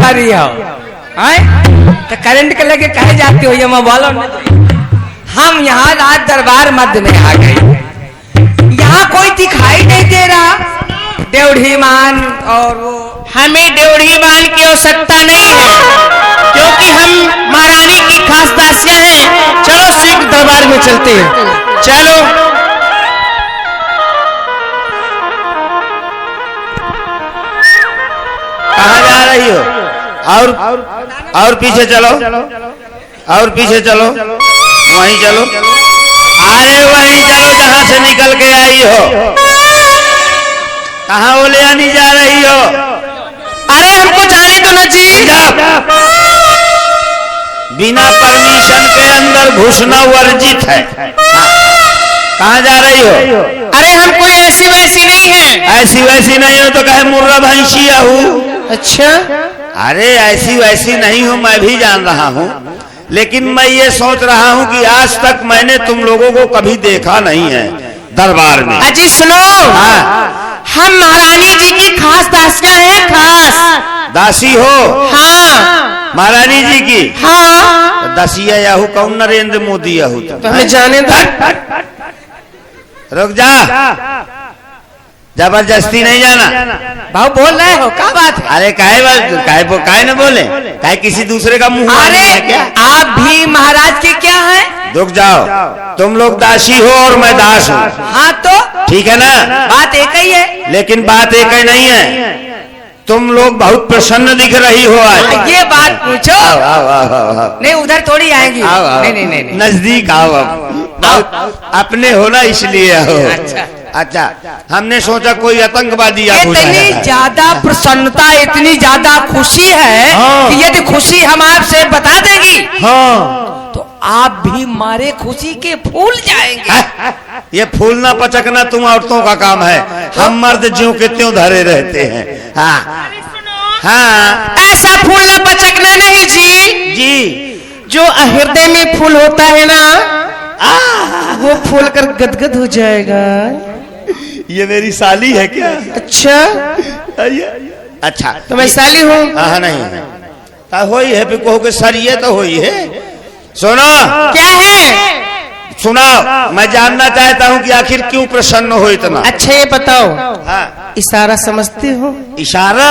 भरी हो तो करंट के लगे कहे जाती हो ये मैं बोलो हम यहाँ राज दरबार मध्य में आ गए। यहाँ कोई दिखाई नहीं दे रहा ड्योढ़ी मान और वो हमें ड्योढ़ी मान की आवश्यकता नहीं है क्योंकि हम महारानी की खास दासियां हैं। चलो शीघ्र दरबार में चलते हैं। चलो कहाँ जा रही हो? और पीछे चलो, और पीछे चलो, वहीं चलो। अरे वहीं चलो जहां से निकल के आई हो। कहाँ वो ले आनी जा रही हो? अरे हमको जाने दो ना जी। बिना परमिशन के अंदर घुसना वर्जित है। कहाँ जा रही हो? अरे हम कोई ऐसी वैसी नहीं है। ऐसी वैसी नहीं हो तो कहे मुर्रा भैंसिया हूँ। अच्छा अरे ऐसी वैसी नहीं हूँ, मैं भी जान रहा हूँ, लेकिन मैं ये सोच रहा हूँ कि आज तक मैंने तुम लोगों को कभी देखा नहीं है दरबार में। अजी सुनो, हाँ, हम महारानी जी की खास दासियां हैं। खास दासी हो? हाँ महारानी जी की? हाँ। तो दासिया याहू कौन नरेंद्र मोदी याहू तो हमें जाने दो। रुक जा, जबरदस्ती नहीं जाना। भाव बोल रहे हो क्या बात है? अरे काहे न बोले? काहे किसी दूसरे का मुंह अरे है क्या? आप भी महाराज के क्या हैं? रुक जाओ, तुम लोग दासी हो और मैं दास हूँ। हाँ तो ठीक है ना? बात एक ही है। लेकिन बात एक ही नहीं है। तुम लोग बहुत प्रसन्न दिख रही हो आज। ये बात पूछो। आओ, आओ, आओ, आओ, आओ। नहीं उधर थोड़ी आएंगी। आओ, आओ। नहीं नजदीक आओ। अब अपने हो ना इसलिए हो। अच्छा, हमने सोचा कोई आतंकवादी इतनी ज्यादा प्रसन्नता, इतनी ज्यादा खुशी है कि यदि खुशी हम आपसे बता देगी तो आप भी मारे खुशी के फूल जाएंगे। ये फूलना पचकना तुम औरतों का काम है, हम मर्द ज्यों के त्यों धरे रहते हैं। हाँ हाँ, ऐसा फूलना पचकना नहीं जी, जो हृदय में फूल होता है ना वो फूल कर गदगद हो जाएगा। ये मेरी साली है क्या? अच्छा अच्छा, तो मैं साली हूँ। हाँ नहीं हो ही है, फिर कहो कि सर ये तो हो ही है। सुनो, क्या है? सुनाओ, मैं जानना चाहता हूँ कि आखिर क्यों प्रसन्न हो इतना। अच्छा ये बताओ, हाँ, इशारा समझते हो? इशारा?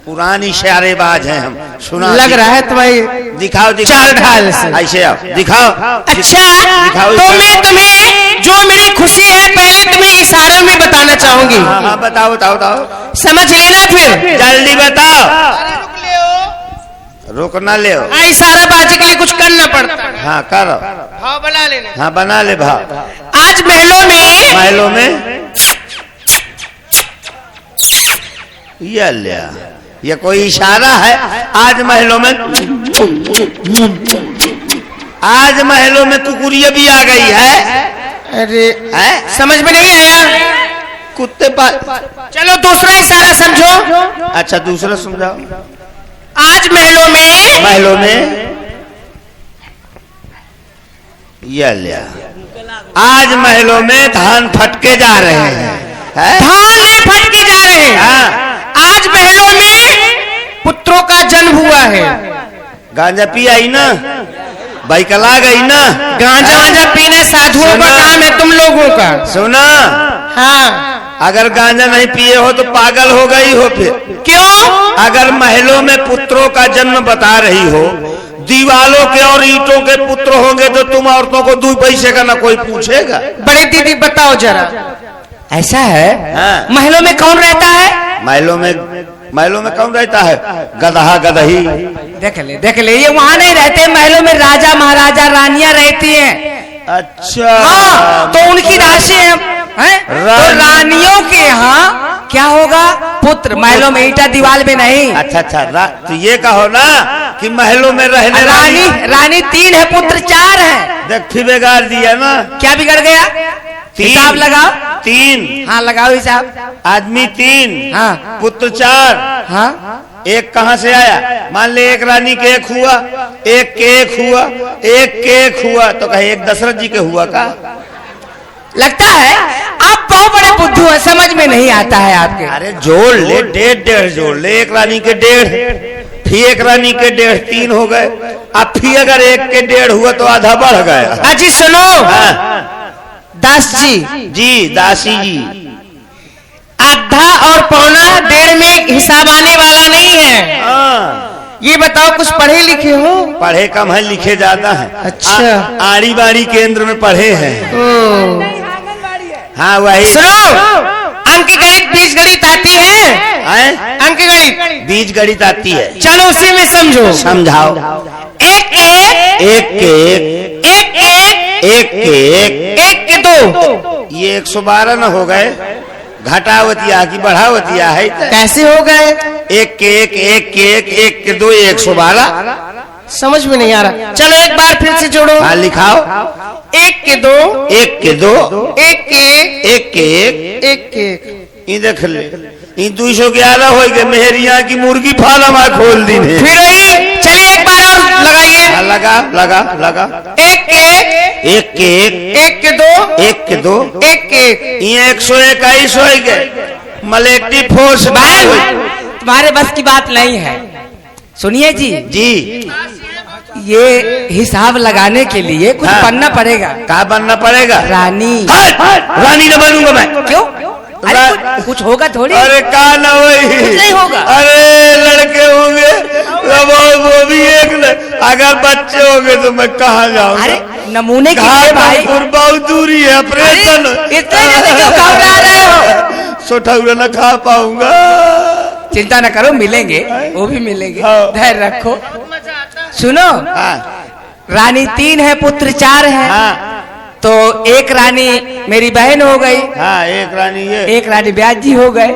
पुरानी इशारेबाज हैं हम। सुना लग रहा है तुम्हारी दिखाओ, चाल ढाल से। ऐसे आओ, दिखाओ। अच्छा दिखाओ तो मैं तुम्हें जो मेरी खुशी है पहले तुम्हें इशारों में बताना चाहूंगी। हाँ, बताओ बताओ बताओ। समझ लेना फिर। जल्दी बताओ। रुकना ले। इशारा बाजी के लिए कुछ करना पड़ता है। हाँ करो। भाव बना लेना। हाँ बना ले भाव। आज महलों में ये कोई इशारा है? आज महलों में, आज महलों में कुकुरिया भी आ गई है। अरे है? समझ में नहीं आया? कुत्ते पाल। चलो दूसरा इशारा समझो। अच्छा दूसरा समझाओ। आज महलों में आज महलों में धान फटके जा रहे हैं। धान नहीं फटके जा रहे हैं। हाँ। आज महलों में पुत्रों का जन्म हुआ है। गांजा पी आई ना, बैकला गई ना। गांजा वांजा पीना साधुओं का काम है, तुम लोगों का। सुना, हाँ अगर गांजा नहीं पिए हो तो पागल हो गई हो। फिर क्यों? अगर महलों में पुत्रों का जन्म बता रही हो, दीवालों के और ईंटों के पुत्र होंगे तो तुम औरतों को 2 पैसे का ना कोई पूछेगा। बड़ी दीदी बताओ जरा। ऐसा है? हाँ। महलों में कौन रहता है? महलों में कौन रहता है? गदहा गदही। देख ले ये वहाँ नहीं रहते। महलों में राजा महाराजा रानियां रहती हैं। अच्छा हाँ, तो उनकी राशि है तो रानियों के यहाँ क्या होगा? पुत्र। महलों में ईटा दीवार में नहीं। अच्छा तो ये कहो ना कि महलों में रहने रानी 3 है, पुत्र 4 है। देख फिर बिगाड़ दिया ना। क्या बिगड़ गया? हिसाब लगाओ। 3। हाँ लगाओ हिसाब। आदमी 3, हाँ, पुत्र 4। हाँ, एक कहाँ से आया? मान ले एक रानी के 1 हुआ, एक के 1 हुआ, एक के 1 हुआ, तो कहे एक दशरथ जी के हुआ का? लगता है आप बहुत बड़े बुद्धू क्यों समझ में नहीं आता है आपके? अरे जोड़ ले, 1.5 जोड़ ले, एक रानी के 1.5, फिर एक रानी के 1.5, 3 हो गए। अब फिर अगर एक के 1.5 हुआ तो आधा बढ़ गया। अजी सुनो दास जी, जी दासी जी, आधा और पौना 1.5 में हिसाब आने वाला नहीं है। हाँ ये बताओ कुछ पढ़े लिखे हो? पढ़े कम है, लिखे ज्यादा है। अच्छा। आड़ी बाड़ी केंद्र में पढ़े हैं। हाँ वही। सुनो, अंक गणित बीज गणित आती है? अंक गणित बीज गणित आती है। चलो उसी में समझो। समझाओ। एक के एक के एक के एक के एक के 2, ये 112 न हो गए? घटावतिया की बढ़ावतिया है? कैसे हो गए? एक के एक, एक के एक के 2, 112। समझ में नहीं आ रहा। चलो एक बार फिर से जोड़ो। हाँ लिखाओ। एक के 2, एक के 2, एक के एक के एक, एक के एक। ये देख ले, ये 211 हो गए। मेहरिया की मुर्गी फार्म खोल दी है। फिर वही, चलिए एक बार और लगाइए। लगा लगा लगा। एक के एक के एक, एक के 2, एक के 2, एक के एक। ये 121 हो गए। मलेक्टिव फोर्स तुम्हारे बस की बात नहीं है। सुनिए जी, जी ये हिसाब लगाने के लिए कुछ हाँ। बनना पड़ेगा। क्या बनना पड़ेगा? रानी। रानी न बनूंगा मैं। क्यों? अरे कुछ होगा थोड़ी। अरे का ना वही नहीं होगा। अरे लड़के होंगे वो भी एक अगर बच्चे होंगे तो मैं कहाँ जाऊंगा? अरे नमूने के लिए भाई बहुत दूरी है। ऑपरेशन इतने जल्दी क्यों घबरा रहे हो? सोठा न खा पाऊंगा। चिंता न करो, मिलेंगे, वो भी मिलेंगे। हाँ। धैर्य रखो। सुनो, हाँ रानी 3 है, पुत्र 4 है। हाँ तो एक रानी मेरी बहन हो गई, हाँ, एक रानी ये, एक रानी ब्याज जी हो गए।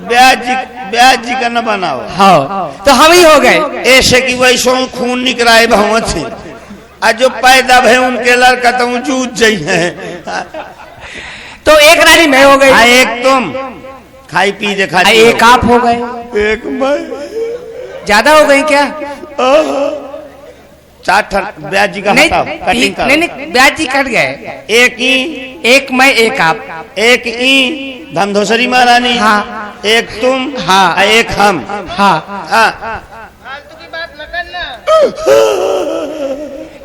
ब्याज जी का न बनाओ। हाँ, तो हम ही हो गए। ऐसे की वैसो खून निकराए भवन से, आज जो पैदा भय उनके लड़का तो जूझ जाइ है। तो एक रानी मैं हो गई। एक तुम खाई पी जे खाती एक आप हो गए। एक मैं। ज्यादा हो गई क्या? 4 ब्याज जी का नहीं, हटाओ, कटिंग करो। नहीं ब्याज जी कट गए। एक ही, एक मैं एक आप। एक ही धमधोसरी महारानी। हाँ। एक तुम। हाँ। एक हम। हाँ। हाँ।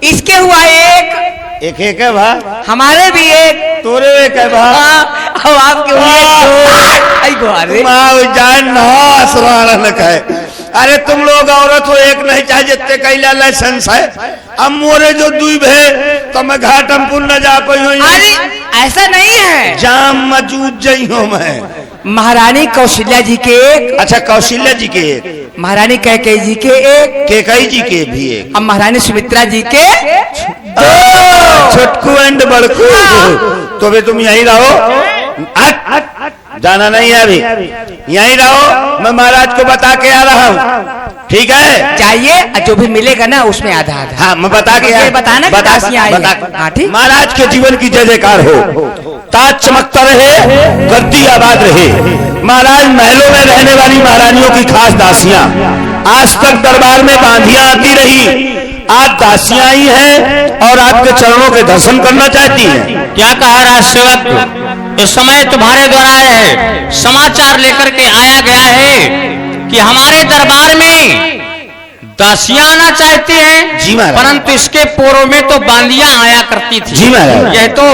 इसके हुआ एक एक है भा, हमारे भी एक, तोरे एक है भा। अब आपके हुए अरे तुम लोग औरत हो, एक नहीं चाहे जितने कैला लाइसेंस है। अब मोरे जो दुई भे तो मैं घाटम पुल न जा पाई। अरे ऐसा नहीं है, जाम मौजूद जई हूँ मैं। महारानी कौशल्या जी के एक। अच्छा, कौशल्या जी के एक, महारानी कैकेयी जी के एक, केकई जी के भी एक, अब महारानी सुमित्रा जी के छोटकू एंड बड़कू। तो भी तुम यहीं रहो, जाना नहीं है अभी, यहीं रहो। मैं महाराज को बता के आ रहा हूँ, ठीक है? जाइए, जो भी मिलेगा ना उसमें आधा आधा। हाँ, मैं बता के बताना कि दासियां आई हैं। हाँ, ठीक। महाराज के जीवन की जय जयकार हो, ताज चमकता रहे, गद्दी आबाद रहे। महाराज महलों में रहने वाली महारानियों की खास दासियां आज तक दरबार में बांधियां आती रही, आज दासियां ही हैं और आपके चरणों के दर्शन करना चाहती हैं। क्या कहा राज सेवक? इस समय तुम्हारे द्वारा है समाचार लेकर के आया गया है कि हमारे दरबार में दासियां आना चाहती हैं। जी महाराज। परंतु इसके पूर्व में तो बांदियां आया करती थी। जी महाराज। यह तो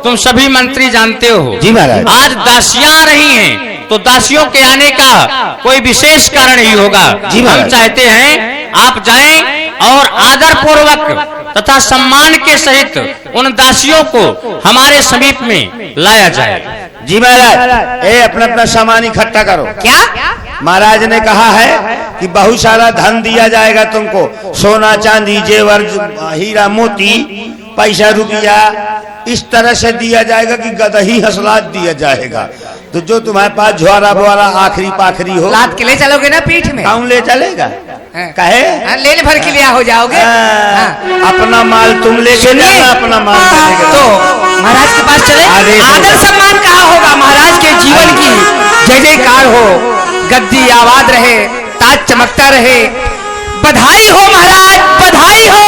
तुम सभी मंत्री जानते हो। जी महाराज। आज दासियां आ रही हैं तो दासियों के आने का कोई विशेष कारण ही होगा। जी महाराज। हम चाहते हैं आप जाएं और आदर पूर्वक तथा सम्मान के सहित उन दासियों को हमारे समीप में लाया जाए। जी महाराज, अपना अपना सामान इकट्ठा करो। क्या? महाराज ने कहा है कि बहुत सारा धन दिया जाएगा तुमको, सोना चांदी जेवर हीरा मोती पैसा रुपया, इस तरह से दिया जाएगा कि गदही हसलात दिया जाएगा। तो जो तुम्हारे पास झुआरा बुआरा आखिरी पाखरी हो, लाद के ले चलोगे ना पीठ में? कौन ले चलेगा? हाँ। कहे लेने भर के लिया हो जाओगे। हाँ। अपना माल तुम लेके जाना, अपना माल लेके तो महाराज के पास चले। आदर सम्मान कहाँ होगा? महाराज के जीवन की जय जयकार हो, गद्दी आबाद रहे, ताज चमकता रहे। बधाई हो महाराज, बधाई हो।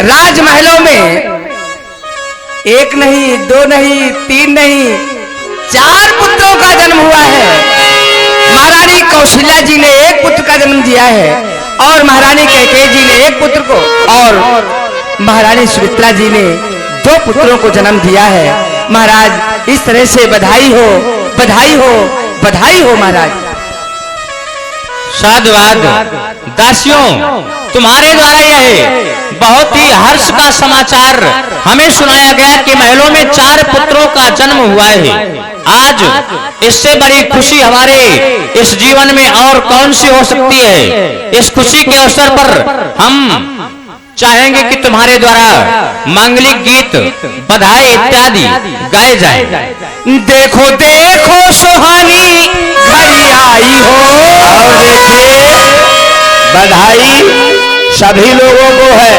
राजमहलों में एक नहीं, 2 नहीं, 3 नहीं, 4 कौशल्या जी ने एक पुत्र का जन्म दिया है और महारानी कैकेयी जी ने एक पुत्र को और महारानी सुमित्रा जी ने 2 पुत्रों को जन्म दिया है। महाराज इस तरह से बधाई हो, बधाई हो, बधाई हो महाराज। साधुवाद। दासियों, तुम्हारे द्वारा यह बहुत ही हर्ष का समाचार हमें सुनाया गया कि महलों में 4 पुत्रों का जन्म हुआ है। आज इससे बड़ी खुशी हमारे इस जीवन में और कौन सी हो सकती है। इस खुशी के अवसर पर हम चाहेंगे कि तुम्हारे द्वारा मांगलिक गीत, बधाई इत्यादि गाए जाए। देखो देखो सुहानी घड़ी आई हो। और देखिए, बधाई सभी लोगों को है।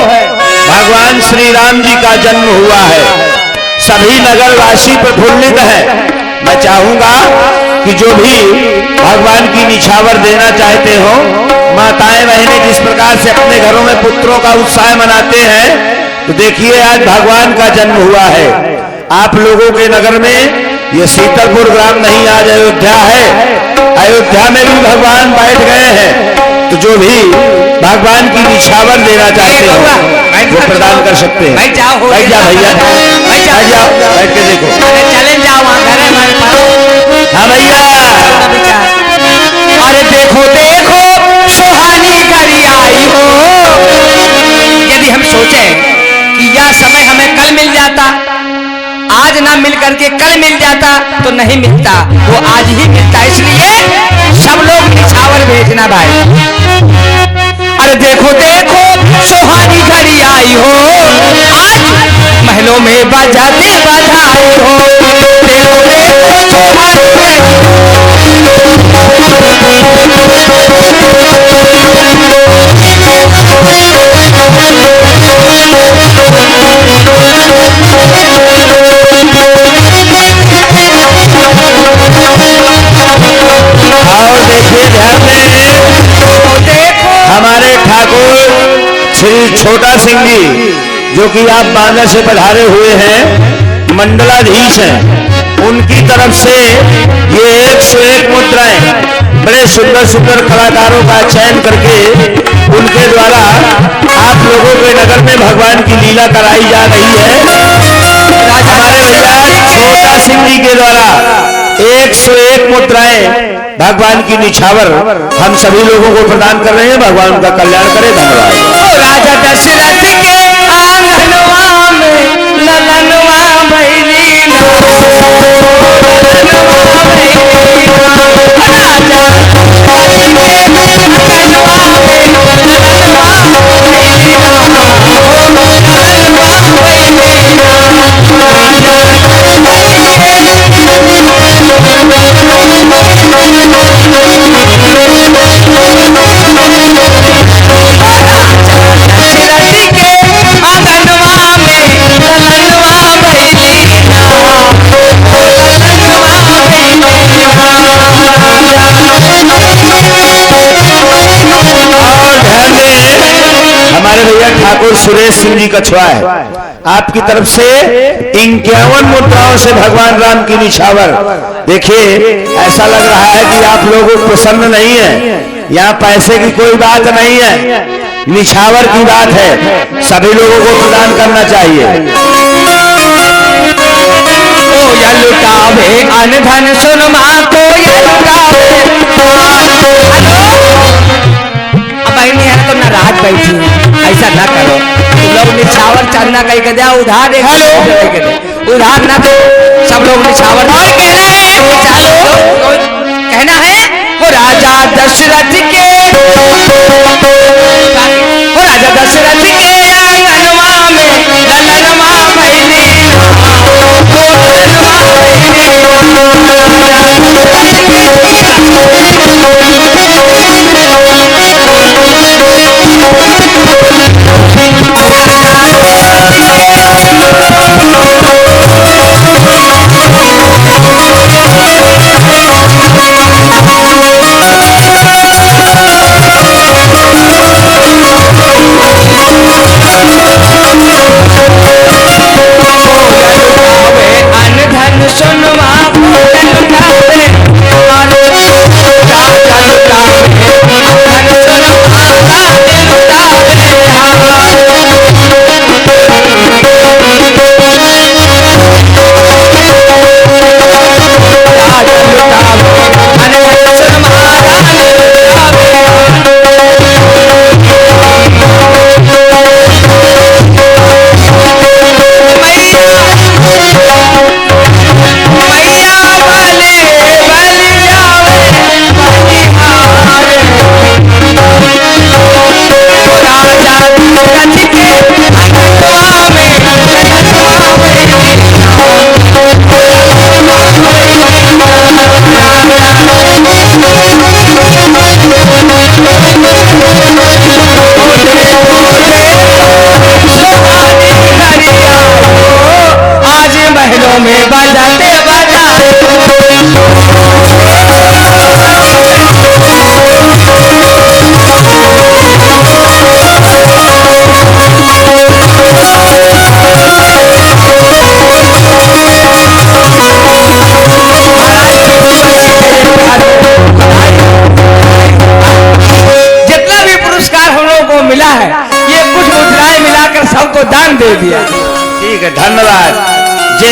भगवान श्री राम जी का जन्म हुआ है। सभी नगरवासी प्रफुल्लित है। मैं चाहूंगा कि जो भी भगवान की निछावर देना चाहते हो, माताएं बहनें जिस प्रकार से अपने घरों में पुत्रों का उत्साह मनाते हैं, तो देखिए आज भगवान का जन्म हुआ है। आप लोगों के नगर में ये शीतलपुर ग्राम नहीं, आज अयोध्या है। अयोध्या में भी भगवान बैठ गए हैं। तो जो भी भगवान की निछावर देना चाहते हो वो प्रदान कर सकते हैं। बैठ जाओ भैया, बैठ जाओ, बैठ के देखो। चले जाओ घर हमारे पास। हाँ भैया। अरे देखो देखो सुहानी घड़ी आई हो। यदि हम सोचें कि यह समय हमें कल मिल जाता, आज ना मिल करके कल मिल जाता, तो नहीं मिलता, वो आज ही मिलता। इसलिए सब लोग निछावर भेजना भाई। अरे देखो देखो सुहानी घड़ी आई हो, आज महलों में बजाते बधाई हो। देखो देखो सुहानी और देखिए ध्यान दें, हमारे ठाकुर श्री छोटा सिंह जी जो कि आप बांदा से पधारे हुए हैं, मंडलाधीश हैं, उनकी तरफ से ये 101 मुद्राएं बड़े सुंदर सुंदर कलाकारों का चयन करके उनके द्वारा आप लोगों के नगर में भगवान की लीला कराई जा रही है। हमारे भैया छोटा सिंह जी के द्वारा 101 मुद्राएं भगवान की निछावर हम सभी लोगों को प्रदान कर रहे हैं। भगवान उनका कल्याण करे। धन्यवाद। राजा दशरथ के आंगनवा में ललनवा भैली ना, ललनवा भैली ना। राजा दशरथ के आंगनवा में ललनवा भैली ना, ललनवा भैली ना। हमारे भैया ठाकुर सुरेश सिंह जी कछुआ है, आपकी तरफ से 51 मुद्राओं से भगवान राम की निछावर। देखिए ऐसा लग रहा है कि आप लोग प्रसन्न नहीं है। यहाँ पैसे की कोई बात नहीं है, निछावर की बात है। सभी लोगों को प्रदान करना चाहिए। लुटावे अन धन सुनमा को लुटावे। बहनी है तो नाराज बैठी है, ऐसा ना करो। तुम लोग निछावर चलना कहीं के दिया उधार दे, उधार ना दो। सब लोग निछावर कहना है वो राजा दशरथ के, वो राजा दशरथ के आंगनवा में ललनवा भैली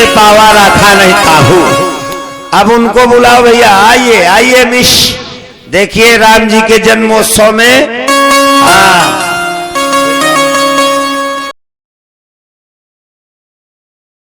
पावा रखा नहीं काबू। अब उनको बुलाओ भैया, आइए आइए मिश, देखिए राम जी के जन्मोत्सव में। हाँ